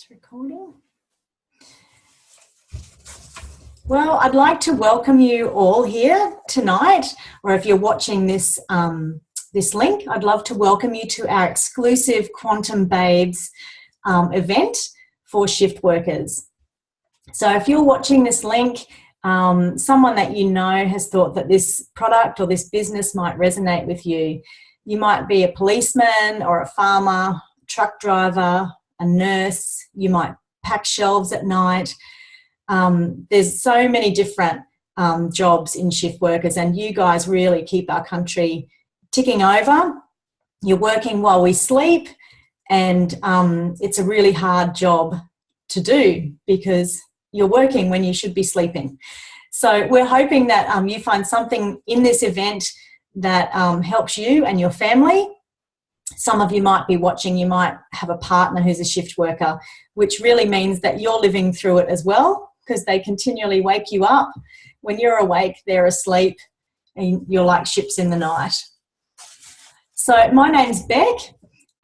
It's recording. Well, I'd like to welcome you all here tonight, or if you're watching this this link, I'd love to welcome you to our exclusive Quantum Babes event for shift workers. So if you're watching this link, someone that you know has thought that this product or this business might resonate with you. You might be a policeman or a farmer, truck driver, a nurse, you might pack shelves at night. There's so many different jobs in shift workers, and you guys really keep our country ticking over. You're working while we sleep, and it's a really hard job to do because you're working when you should be sleeping. So we're hoping that you find something in this event that helps you and your family. Some of you might be watching, you might have a partner who's a shift worker, which really means that you're living through it as well, because they continually wake you up. When you're awake, they're asleep, and you're like ships in the night. So my name's Beck,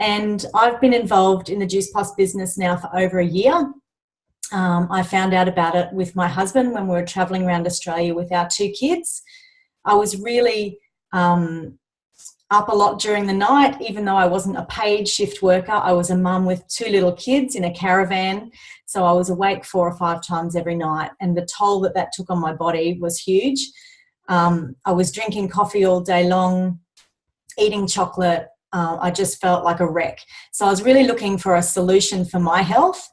and I've been involved in the Juice Plus business now for over a year. I found out about it with my husband when we were travelling around Australia with our 2 kids. I was really up a lot during the night, even though I wasn't a paid shift worker. I was a mum with 2 little kids in a caravan, so I was awake 4 or 5 times every night, and the toll that that took on my body was huge. I was drinking coffee all day long, eating chocolate. I just felt like a wreck. So I was really looking for a solution for my health.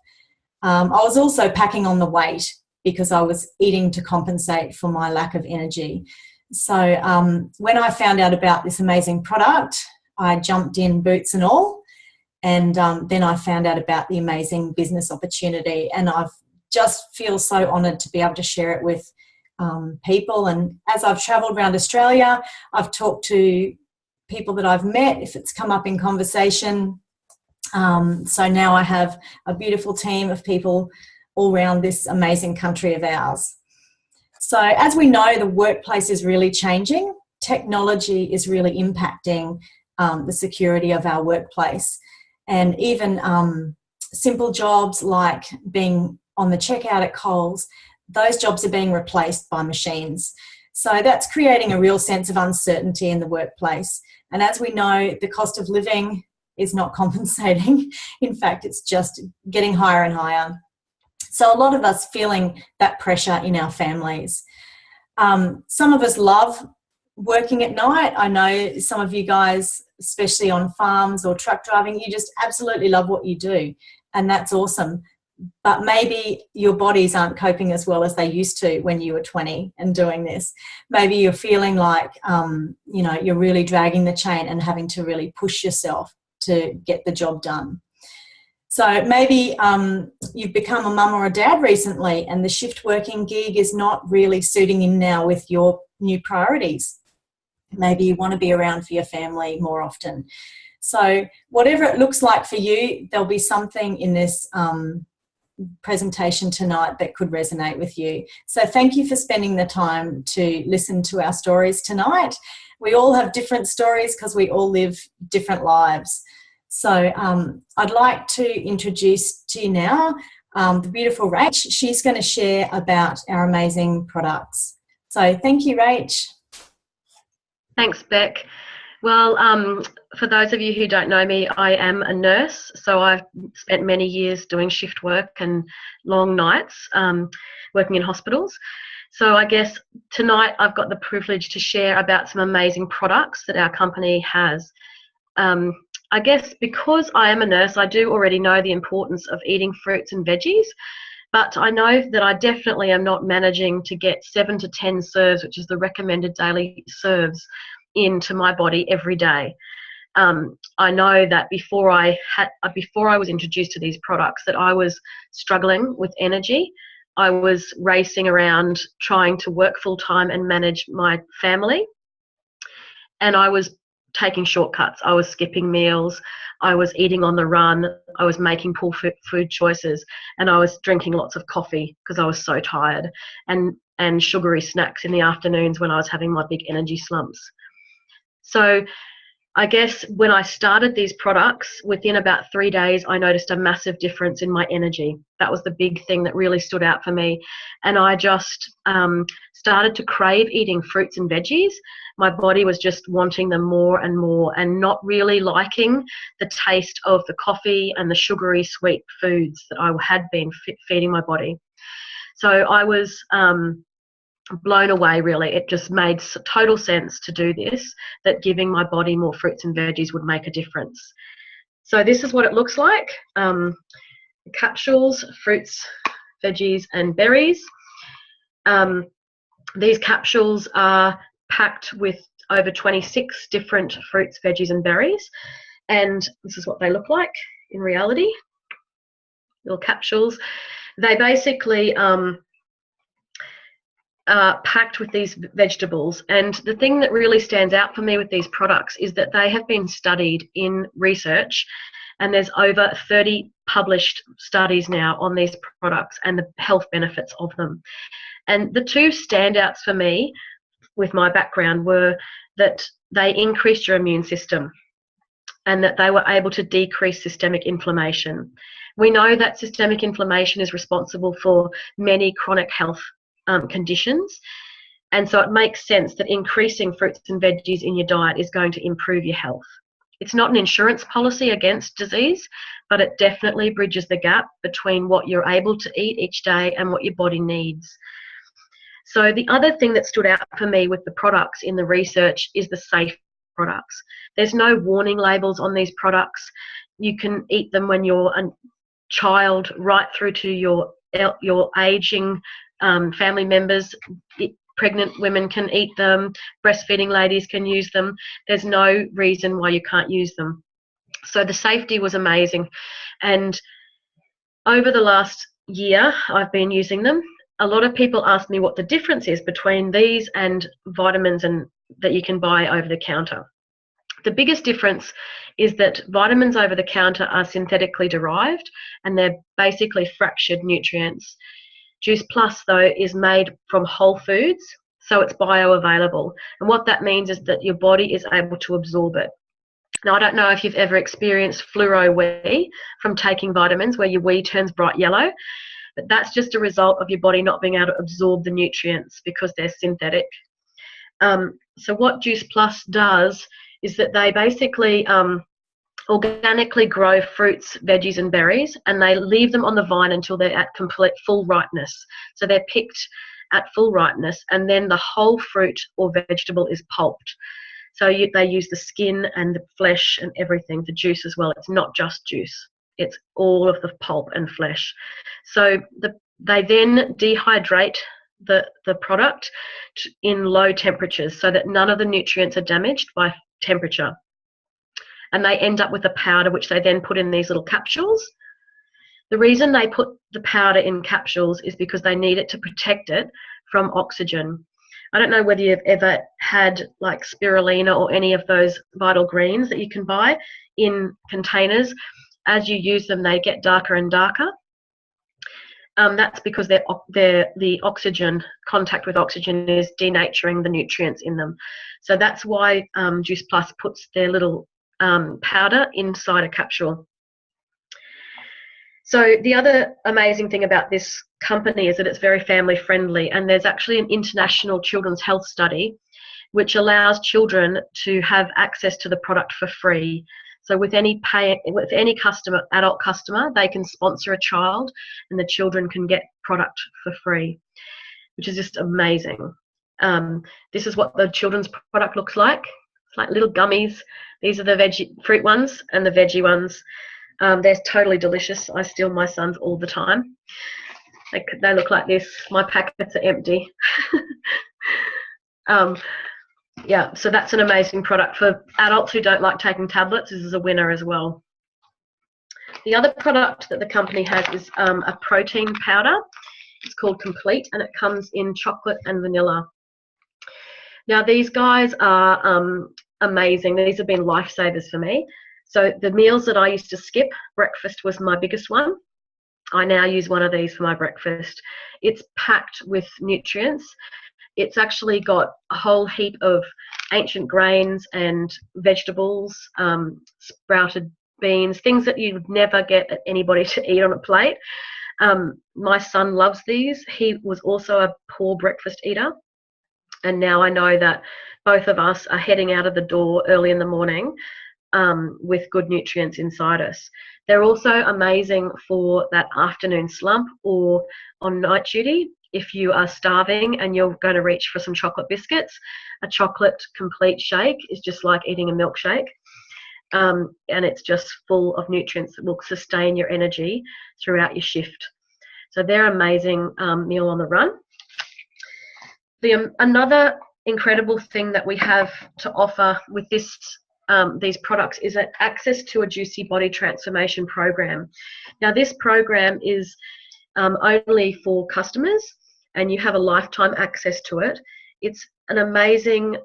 I was also packing on the weight because I was eating to compensate for my lack of energy. So when I found out about this amazing product, I jumped in, boots and all, and then I found out about the amazing business opportunity, and I just feel so honoured to be able to share it with people. And as I've travelled around Australia, I've talked to people that I've met, if it's come up in conversation. So now I have a beautiful team of people all around this amazing country of ours. So as we know, the workplace is really changing. Technology is really impacting the security of our workplace. And even simple jobs like being on the checkout at Coles, those jobs are being replaced by machines. So that's creating a real sense of uncertainty in the workplace. And as we know, the cost of living is not compensating. In fact, it's just getting higher and higher. So a lot of us feeling that pressure in our families. Some of us love working at night. I know some of you guys, especially on farms or truck driving, you just absolutely love what you do, and that's awesome. But maybe your bodies aren't coping as well as they used to when you were 20 and doing this. Maybe you're feeling like, you're really dragging the chain and having to really push yourself to get the job done. So maybe you've become a mum or a dad recently, and the shift working gig is not really suiting in now with your new priorities. Maybe you want to be around for your family more often. So whatever it looks like for you, there'll be something in this presentation tonight that could resonate with you. So thank you for spending the time to listen to our stories tonight. We all have different stories because we all live different lives. So I'd like to introduce to you now the beautiful Rach. She's going to share about our amazing products. So thank you, Rach. Thanks, Beck. Well, for those of you who don't know me, I am a nurse. So I've spent many years doing shift work and long nights working in hospitals. So I guess tonight I've got the privilege to share about some amazing products that our company has. I guess because I am a nurse, I do already know the importance of eating fruits and veggies, but I know that I definitely am not managing to get 7 to 10 serves, which is the recommended daily serves, into my body every day. I know that before I was introduced to these products, that I was struggling with energy. I was racing around trying to work full time and manage my family, and I was taking shortcuts. I was skipping meals, I was eating on the run, I was making poor food choices, and I was drinking lots of coffee because I was so tired, and sugary snacks in the afternoons when I was having my big energy slumps. So I guess when I started these products, within about 3 days, I noticed a massive difference in my energy. That was the big thing that really stood out for me. And I just started to crave eating fruits and veggies. My body was just wanting them more and not really liking the taste of the coffee and the sugary sweet foods that I had been feeding my body. So I was blown away, really. It just made total sense to do this, that giving my body more fruits and veggies would make a difference. So this is what it looks like. Capsules, fruits, veggies and berries. These capsules are packed with over 26 different fruits, veggies and berries, and this is what they look like in reality. Little capsules. They basically packed with these vegetables, and the thing that really stands out for me with these products is that they have been studied in research, and there's over 30 published studies now on these products and the health benefits of them. And the two standouts for me with my background were that they increased your immune system and that they were able to decrease systemic inflammation. We know that systemic inflammation is responsible for many chronic health conditions, and so it makes sense that increasing fruits and veggies in your diet is going to improve your health. It's not an insurance policy against disease, but it definitely bridges the gap between what you're able to eat each day and what your body needs. So the other thing that stood out for me with the products in the research is the safe products. There's no warning labels on these products. You can eat them when you're a child right through to your aging family members. Pregnant women can eat them, breastfeeding ladies can use them. There's no reason why you can't use them. So the safety was amazing. And over the last year, I've been using them. A lot of people ask me what the difference is between these and vitamins and that you can buy over the counter. The biggest difference is that vitamins over the counter are synthetically derived and they're basically fractured nutrients. Juice Plus, though, is made from whole foods, so it's bioavailable. And what that means is that your body is able to absorb it. Now, I don't know if you've ever experienced fluoro wee from taking vitamins, where your wee turns bright yellow, but that's just a result of your body not being able to absorb the nutrients because they're synthetic. So what Juice Plus does is that they basically organically grow fruits, veggies and berries, and they leave them on the vine until they're at complete full ripeness. So they're picked at full ripeness, and then the whole fruit or vegetable is pulped. So they use the skin and the flesh and everything, the juice as well. It's not just juice. It's all of the pulp and flesh. So they then dehydrate the product in low temperatures so that none of the nutrients are damaged by temperature. And they end up with a powder which they then put in these little capsules. The reason they put the powder in capsules is because they need it to protect it from oxygen. I don't know whether you've ever had like spirulina or any of those Vital Greens that you can buy in containers. As you use them, they get darker and darker. That's because the oxygen, contact with oxygen is denaturing the nutrients in them. So that's why Juice Plus puts their little powder inside a capsule. So the other amazing thing about this company is that it's very family friendly, and there's actually an international children's health study which allows children to have access to the product for free. So with any adult customer, they can sponsor a child and the children can get product for free, which is just amazing. This is what the children's product looks like. It's like little gummies. These are the fruit ones and the veggie ones. They're totally delicious. I steal my son's all the time. They look like this. My packets are empty. Yeah, so that's an amazing product for adults who don't like taking tablets. This is a winner as well. The other product that the company has is a protein powder. It's called Complete, and it comes in chocolate and vanilla. Now, these guys are amazing. These have been lifesavers for me. So the meals that I used to skip, breakfast was my biggest one. I now use one of these for my breakfast. It's packed with nutrients. It's actually got a whole heap of ancient grains and vegetables, sprouted beans, things that you would never get anybody to eat on a plate. My son loves these. He was also a poor breakfast eater. And now I know that both of us are heading out of the door early in the morning with good nutrients inside us. They're also amazing for that afternoon slump or on night duty. If you are starving and you're going to reach for some chocolate biscuits, a chocolate complete shake is just like eating a milkshake. And it's just full of nutrients that will sustain your energy throughout your shift. So they're amazing meal on the run. Another incredible thing that we have to offer with these products is access to a Juicy Body Transformation program. Now, this program is only for customers, and you have a lifetime access to it. It's an amazing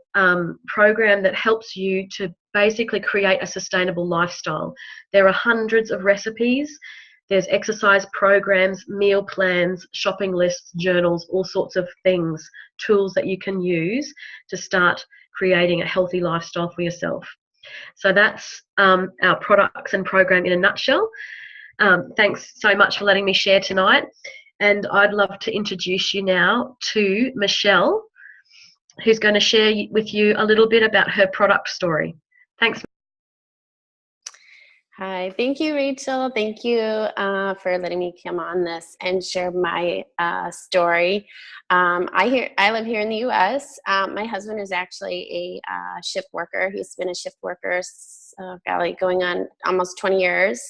program that helps you to basically create a sustainable lifestyle. There are hundreds of recipes. There's exercise programs, meal plans, shopping lists, journals, all sorts of things, tools that you can use to start creating a healthy lifestyle for yourself. So that's our products and program in a nutshell. Thanks so much for letting me share tonight. And I'd love to introduce you now to Michelle, who's going to share with you a little bit about her product story. Thanks. Hi, thank you, Rachel. Thank you for letting me come on this and share my story. I live here in the U.S. My husband is actually a shift worker. He's been a shift worker, going on almost 20 years.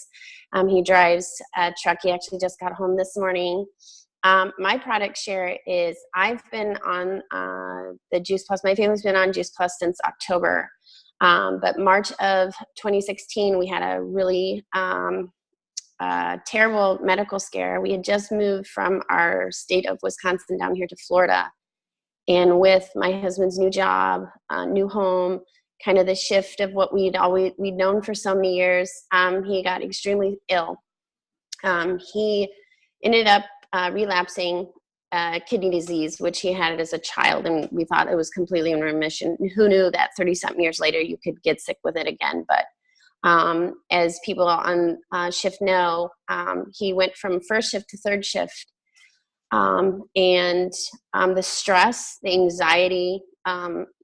He drives a truck. He actually just got home this morning. My product share is I've been on the Juice Plus. My family's been on Juice Plus since October. But March of 2016, we had a really terrible medical scare. We had just moved from our state of Wisconsin down here to Florida. And with my husband's new job, new home, kind of the shift of what we'd known for so many years, he got extremely ill. He ended up relapsing kidney disease, which he had as a child, and we thought it was completely in remission. Who knew that 30-something years later you could get sick with it again? But as people on shift know, he went from first shift to third shift, and the stress, the anxiety,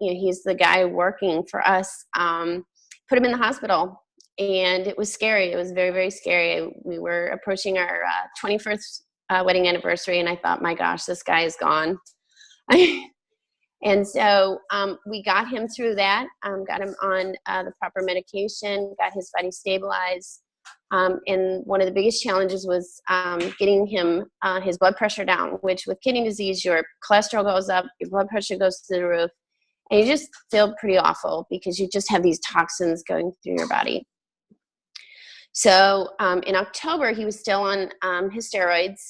he's the guy working for us, put him in the hospital, and it was scary. It was very, very scary. We were approaching our 21st wedding anniversary, and I thought, my gosh, this guy is gone. And so we got him through that, got him on the proper medication, got his body stabilized. And one of the biggest challenges was getting him his blood pressure down, which with kidney disease, your cholesterol goes up, your blood pressure goes through the roof, and you just feel pretty awful because you just have these toxins going through your body. So in October, he was still on his steroids.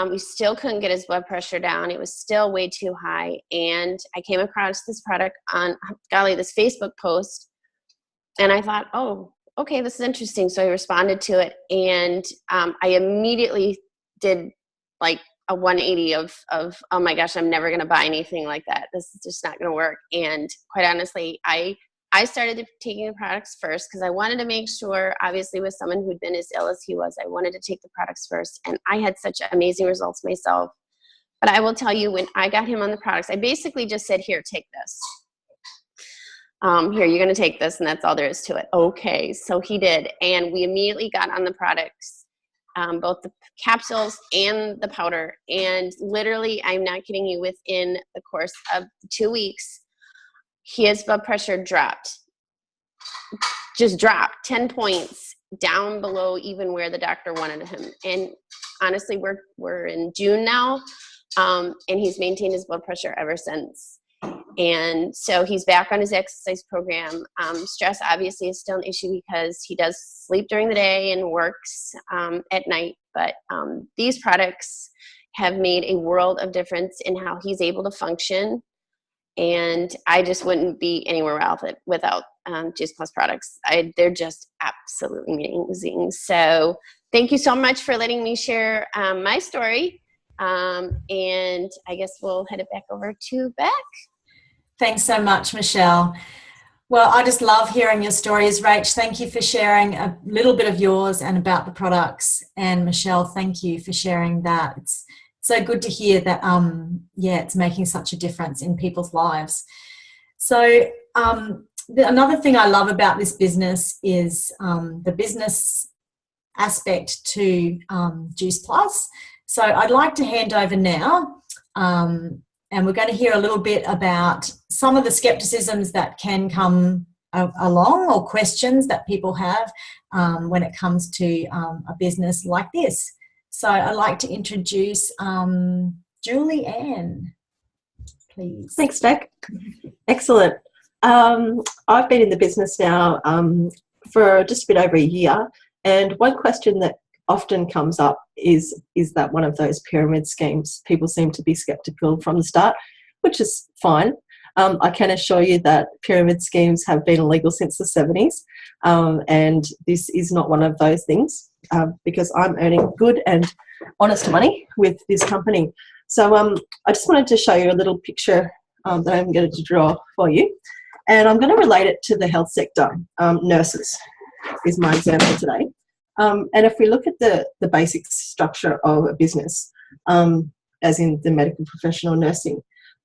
We still couldn't get his blood pressure down. It was still way too high. And I came across this product on, this Facebook post. And I thought, oh, okay, this is interesting. So I responded to it. And I immediately did like a 180 of oh my gosh, I'm never going to buy anything like that. This is just not going to work. And quite honestly, I started taking the products first because I wanted to make sure, obviously with someone who'd been as ill as he was, I wanted to take the products first. And I had such amazing results myself. But I will tell you, when I got him on the products, I basically just said, here, take this. Here, you're going to take this, and that's all there is to it. Okay, so he did. And we immediately got on the products, both the capsules and the powder. And literally, I'm not kidding you, within the course of 2 weeks, his blood pressure just dropped 10 points down below even where the doctor wanted him. And honestly, we're in June now, and he's maintained his blood pressure ever since. And so he's back on his exercise program. Stress obviously is still an issue because he does sleep during the day and works at night. But these products have made a world of difference in how he's able to function. And I just wouldn't be anywhere else without Juice Plus products. They're just absolutely amazing. So thank you so much for letting me share my story. And I guess we'll head it back over to Beck. Thanks so much, Michelle. Well, I just love hearing your stories, Rach. Thank you for sharing a little bit of yours and about the products. And Michelle, thank you for sharing that. It's so good to hear that, it's making such a difference in people's lives. So another thing I love about this business is the business aspect to Juice Plus. So I'd like to hand over now, and we're going to hear a little bit about some of the skepticisms that can come along, or questions that people have when it comes to a business like this. So I'd like to introduce Julie Ann, please. Thanks, Beck. Excellent. I've been in the business now for just a bit over a year, and one question that often comes up is that one of those pyramid schemes? People seem to be skeptical from the start, which is fine. I can assure you that pyramid schemes have been illegal since the 70s, and this is not one of those things, because I'm earning good and honest money with this company. So I just wanted to show you a little picture that I'm going to draw for you, and I'm going to relate it to the health sector. Nurses is my example today. And if we look at the basic structure of a business, as in the medical professional nursing,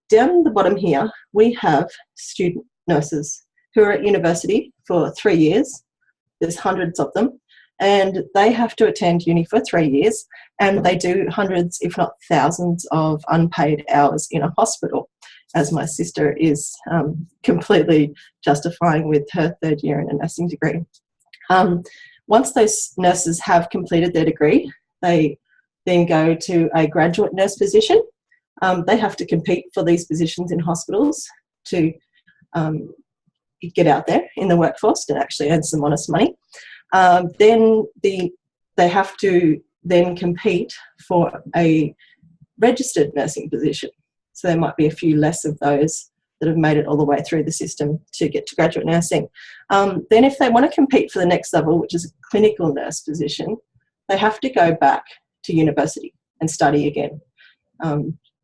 down the bottom here, we have student nurses who are at university for 3 years. There's hundreds of them, and they have to attend uni for 3 years, and they do hundreds, if not thousands, of unpaid hours in a hospital, as my sister is completely justifying with her 3rd year in a nursing degree. Once those nurses have completed their degree, they then go to a graduate nurse position. They have to compete for these positions in hospitals to get out there in the workforce to actually earn some honest money. Then they have to then compete for a registered nursing position. So there might be a few less of those that have made it all the way through the system to get to graduate nursing. Then if they want to compete for the next level, which is a clinical nurse position, they have to go back to university and study again.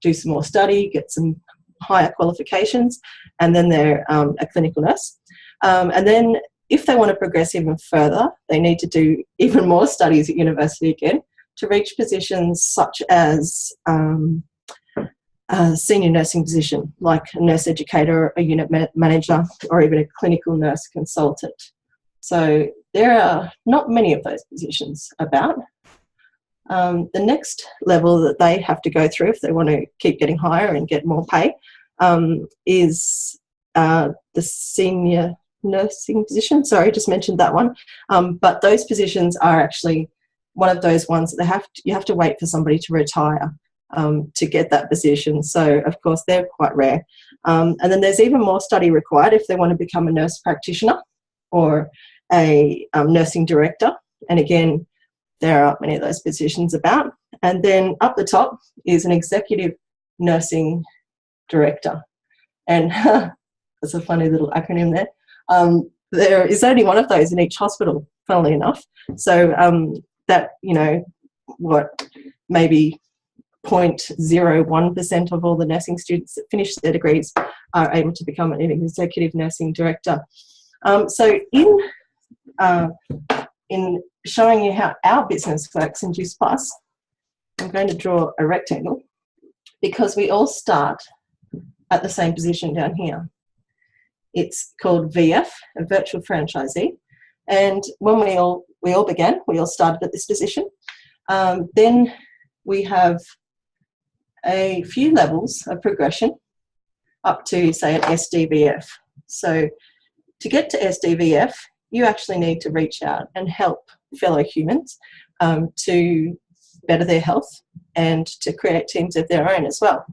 Do some more study, get some higher qualifications, and then they're a clinical nurse. And then if they want to progress even further, they need to do even more studies at university again to reach positions such as a senior nursing position, like a nurse educator, a unit manager, or even a clinical nurse consultant. So there are not many of those positions about. The next level that they have to go through if they want to keep getting higher and get more pay is the senior nursing position. Sorry, just mentioned that one. But those positions are actually one of those ones that you have to wait for somebody to retire to get that position. So, of course, they're quite rare. And then there's even more study required if they want to become a nurse practitioner or a nursing director. And again, there aren't many of those positions about. And then up the top is an executive nursing director. And that's a funny little acronym there. There is only one of those in each hospital, funnily enough. So that, maybe 0.01% of all the nursing students that finish their degrees are able to become an executive nursing director. So in showing you how our business works in Juice Plus, I'm going to draw a rectangle because we all start at the same position down here. It's called VF, a virtual franchisee. And when we all began, we all started at this position. Then we have a few levels of progression up to, say, an SDVF. So to get to SDVF, you actually need to reach out and help fellow humans to better their health and to create teams of their own as well.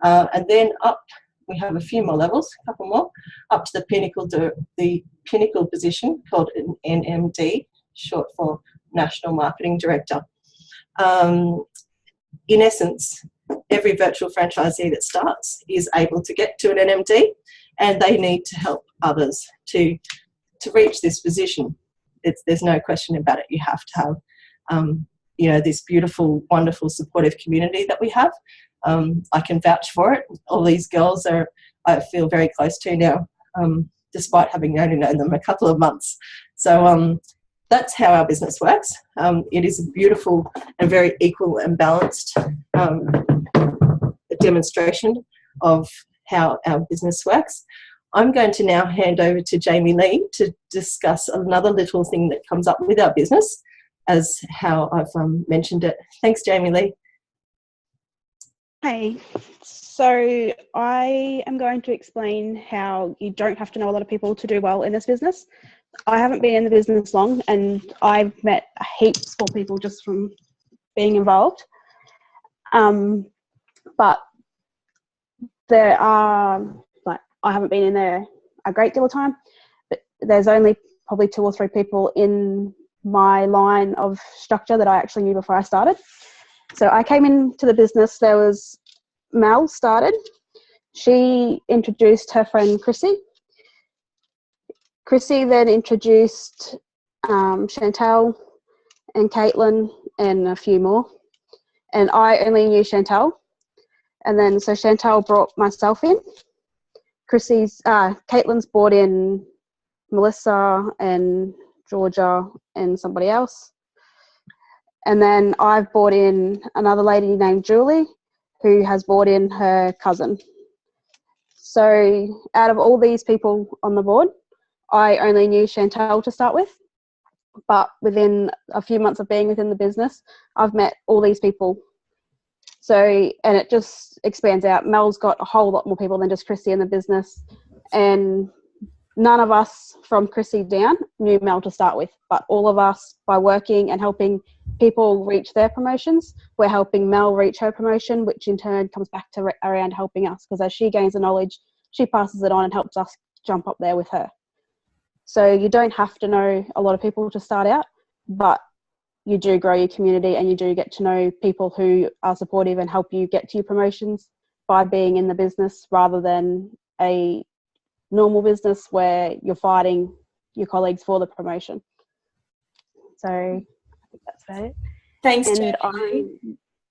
And then up, we have a few more levels, a couple more, up to the pinnacle position called an NMD, short for National Marketing Director. In essence, every virtual franchisee that starts is able to get to an NMD, and they need to help others to reach this position. There's no question about it. You have to have this beautiful, wonderful, supportive community that we have. I can vouch for it. All these girls I feel very close to now, despite having only known them a couple of months. So that's how our business works. It is a beautiful and very equal and balanced demonstration of how our business works. I'm going to now hand over to Jamie Lee to discuss another little thing that comes up with our business, as how I've mentioned it. Thanks, Jamie Lee. Hey, so I am going to explain how you don't have to know a lot of people to do well in this business. I haven't been in the business long, and I've met heaps more people just from being involved. But there are, I haven't been in there a great deal of time, but there's only probably 2 or 3 people in my line of structure that I actually knew before I started. So I came into the business, there was Mel started. She introduced her friend Chrissy. Chrissy then introduced Chantel and Caitlin and a few more. And I only knew Chantel. And then so Chantel brought myself in. Caitlin's brought in Melissa and Georgia and somebody else. And then I've brought in another lady named Julie, who has brought in her cousin. So out of all these people on the board, I only knew Chantel to start with. But within a few months of being within the business, I've met all these people. So, and it just expands out. Mel's got a whole lot more people than just Chrissy in the business. And none of us from Chrissy down knew Mel to start with, but all of us, by working and helping people reach their promotions, we're helping Mel reach her promotion, which in turn comes back to around helping us, because as she gains the knowledge, she passes it on and helps us jump up there with her. So you don't have to know a lot of people to start out, but you do grow your community and you do get to know people who are supportive and help you get to your promotions by being in the business, rather than a normal business where you're fighting your colleagues for the promotion. So I think that's about it. Thanks, and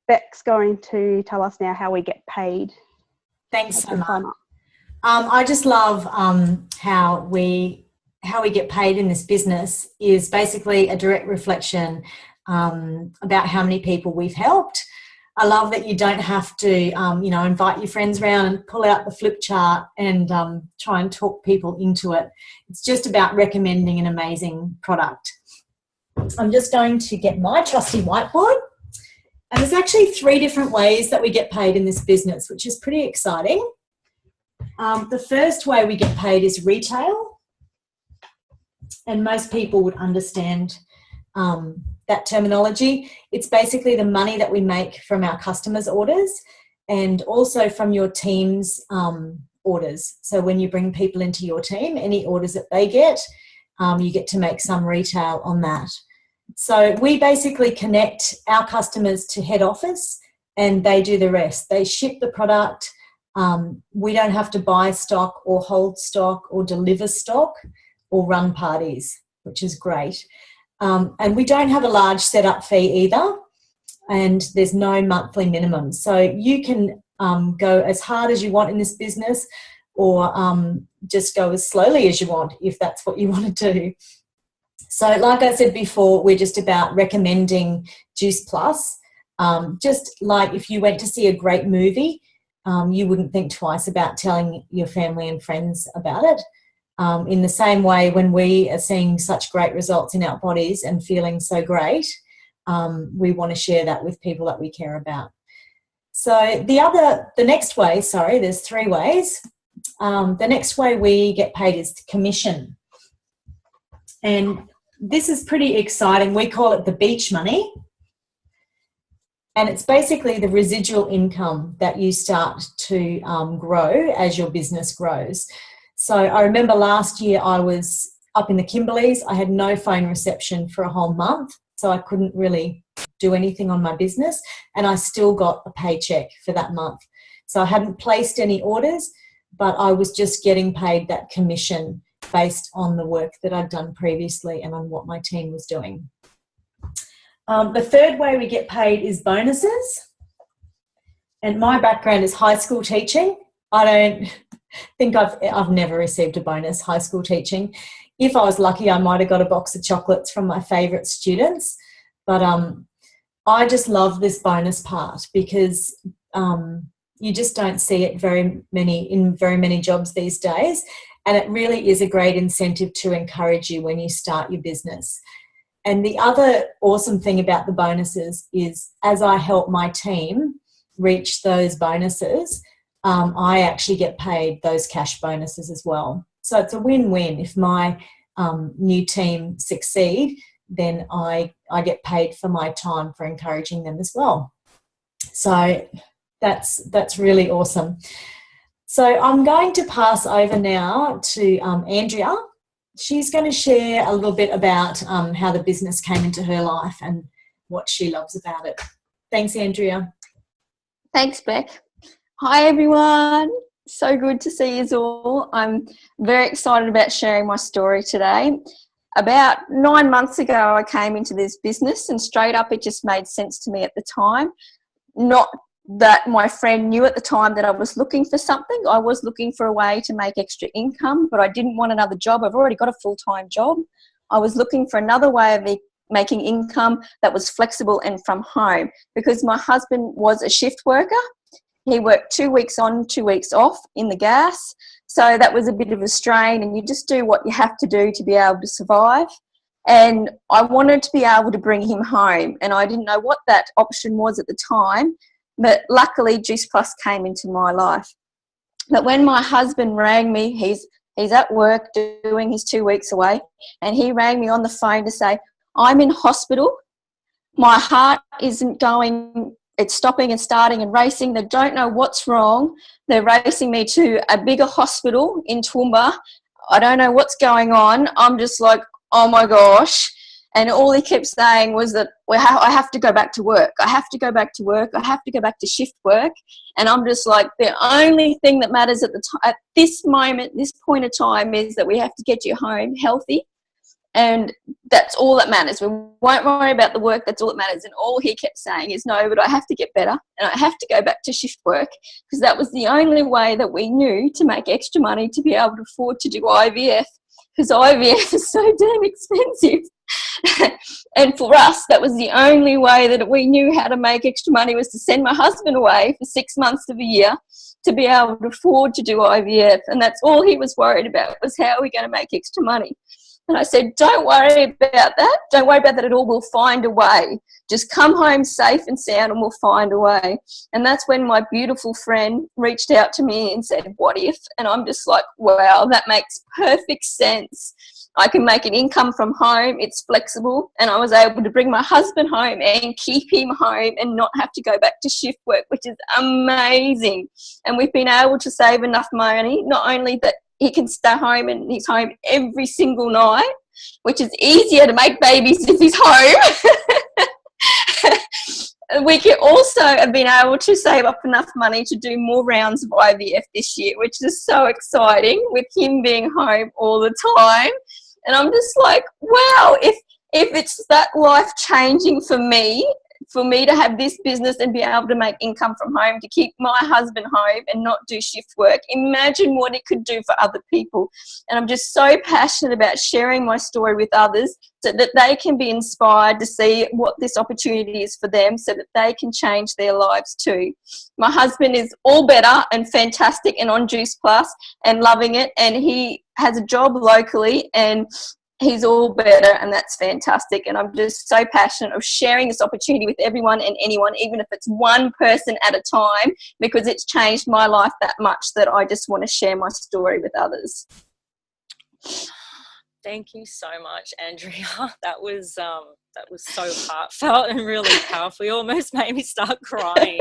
Beck's going to tell us now how we get paid. Thanks so much. I just love how we get paid in this business is basically a direct reflection about how many people we've helped. I love that you don't have to, invite your friends around and pull out the flip chart and try and talk people into it. It's just about recommending an amazing product. I'm just going to get my trusty whiteboard. And there's actually 3 different ways that we get paid in this business, which is pretty exciting. The first way we get paid is retail. And most people would understand that terminology. It's basically the money that we make from our customers' orders and also from your team's orders. So when you bring people into your team, any orders that they get, you get to make some retail on that. So we basically connect our customers to head office and they do the rest. They ship the product. We don't have to buy stock or hold stock or deliver stock or run parties, which is great. And we don't have a large setup fee either, and there's no monthly minimum. So you can go as hard as you want in this business, or just go as slowly as you want if that's what you want to do. So like I said before, we're just about recommending Juice Plus. Just like if you went to see a great movie, you wouldn't think twice about telling your family and friends about it. In the same way, when we are seeing such great results in our bodies and feeling so great, we want to share that with people that we care about. So the next way, there's 3 ways. The next way we get paid is commission. And this is pretty exciting. We call it the beach money. And it's basically the residual income that you start to grow as your business grows. So I remember last year I was up in the Kimberleys. I had no phone reception for a whole month, so I couldn't really do anything on my business, and I still got a paycheck for that month. So I hadn't placed any orders, but I was just getting paid that commission based on the work that I'd done previously and on what my team was doing. The third way we get paid is bonuses. And my background is high school teaching. I don't think I've never received a bonus high school teaching. If I was lucky, I might have got a box of chocolates from my favourite students. But I just love this bonus part because you just don't see it in very many jobs these days. And it really is a great incentive to encourage you when you start your business. And the other awesome thing about the bonuses is as I help my team reach those bonuses, I actually get paid those cash bonuses as well. So it's a win-win. If my new team succeed, then I get paid for my time for encouraging them as well. So that's really awesome. So I'm going to pass over now to Andrea. She's going to share a little bit about how the business came into her life and what she loves about it. Thanks, Andrea. Thanks, Beck. Hi, everyone. So good to see you all. I'm very excited about sharing my story today. About 9 months ago, I came into this business, and straight up, it just made sense to me at the time. Not that my friend knew at the time that I was looking for something. I was looking for a way to make extra income, but I didn't want another job. I've already got a full-time job. I was looking for another way of making income that was flexible and from home, because my husband was a shift worker. He worked 2 weeks on, 2 weeks off in the gas. So that was a bit of a strain, and you just do what you have to do to be able to survive. And I wanted to be able to bring him home, and I didn't know what that option was at the time. But luckily, Juice Plus came into my life. But when my husband rang me, he's at work doing his 2 weeks away, and he rang me on the phone to say, I'm in hospital. My heart isn't going, it's stopping and starting and racing. They don't know what's wrong. They're racing me to a bigger hospital in Toowoomba. I don't know what's going on. I'm just like, oh my gosh. And all he kept saying was that I have to go back to work. I have to go back to work. I have to go back to shift work. And I'm just like, the only thing that matters at this moment, this point of time, is that we have to get you home healthy. And that's all that matters. We won't worry about the work. That's all that matters. And all he kept saying is, no, but I have to get better and I have to go back to shift work, because that was the only way that we knew to make extra money to be able to afford to do IVF, because IVF is so damn expensive. And for us, that was the only way that we knew how to make extra money, was to send my husband away for 6 months of a year to be able to afford to do IVF. And that's all he was worried about, was how are we going to make extra money. And I said, don't worry about that. Don't worry about that at all. We'll find a way. Just come home safe and sound and we'll find a way. And that's when my beautiful friend reached out to me and said, what if? And I'm just like, wow, that makes perfect sense. I can make an income from home. It's flexible. And I was able to bring my husband home and keep him home and not have to go back to shift work, which is amazing. And we've been able to save enough money, not only that he can stay home and he's home every single night, which is easier to make babies if he's home. We can also have been able to save up enough money to do more rounds of IVF this year, which is so exciting, with him being home all the time. And I'm just like, wow, if it's that life-changing for me to have this business and be able to make income from home, to keep my husband home and not do shift work, imagine what it could do for other people. And I'm just so passionate about sharing my story with others so that they can be inspired to see what this opportunity is for them, so that they can change their lives too. My husband is all better and fantastic and on Juice Plus and loving it, and he has a job locally and he's all better, and that's fantastic. And I'm just so passionate of sharing this opportunity with everyone and anyone, even if it's one person at a time, because it's changed my life that much that I just want to share my story with others. Thank you so much, Andrea. That was so heartfelt and really powerful. You almost made me start crying.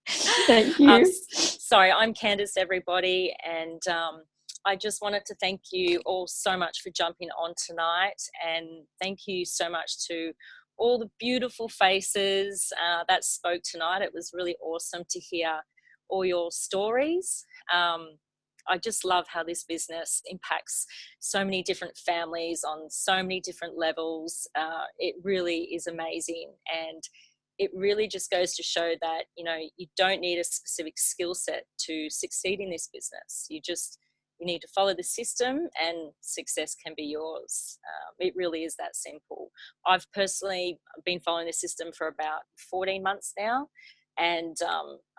Thank you. Sorry, I'm Candice, everybody, and I just wanted to thank you all so much for jumping on tonight, and thank you so much to all the beautiful faces that spoke tonight. It was really awesome to hear all your stories. I just love how this business impacts so many different families on so many different levels. It really is amazing. And it really just goes to show that, you know, you don't need a specific skill set to succeed in this business. You need to follow the system and success can be yours. It really is that simple. I've personally been following the system for about 14 months now. And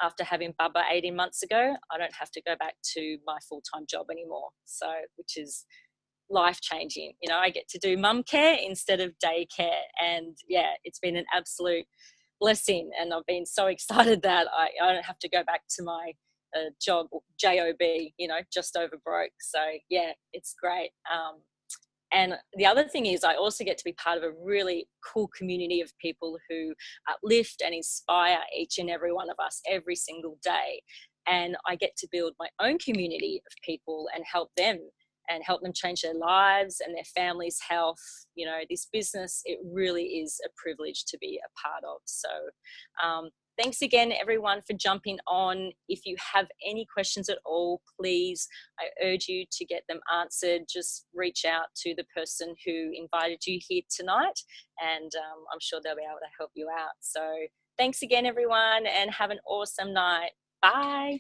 after having Bubba 18 months ago, I don't have to go back to my full-time job anymore. So, which is life-changing. You know, I get to do mum care instead of daycare. And yeah, it's been an absolute blessing. And I've been so excited that I don't have to go back to my job, you know, just over broke. So yeah, it's great. And the other thing is I also get to be part of a really cool community of people who uplift and inspire each and every one of us every single day. And I get to build my own community of people and help them change their lives and their families' health. You know, this business, it really is a privilege to be a part of. So thanks again, everyone, for jumping on. If you have any questions at all, please, I urge you to get them answered. Just reach out to the person who invited you here tonight, and I'm sure they'll be able to help you out. So thanks again, everyone, and have an awesome night. Bye.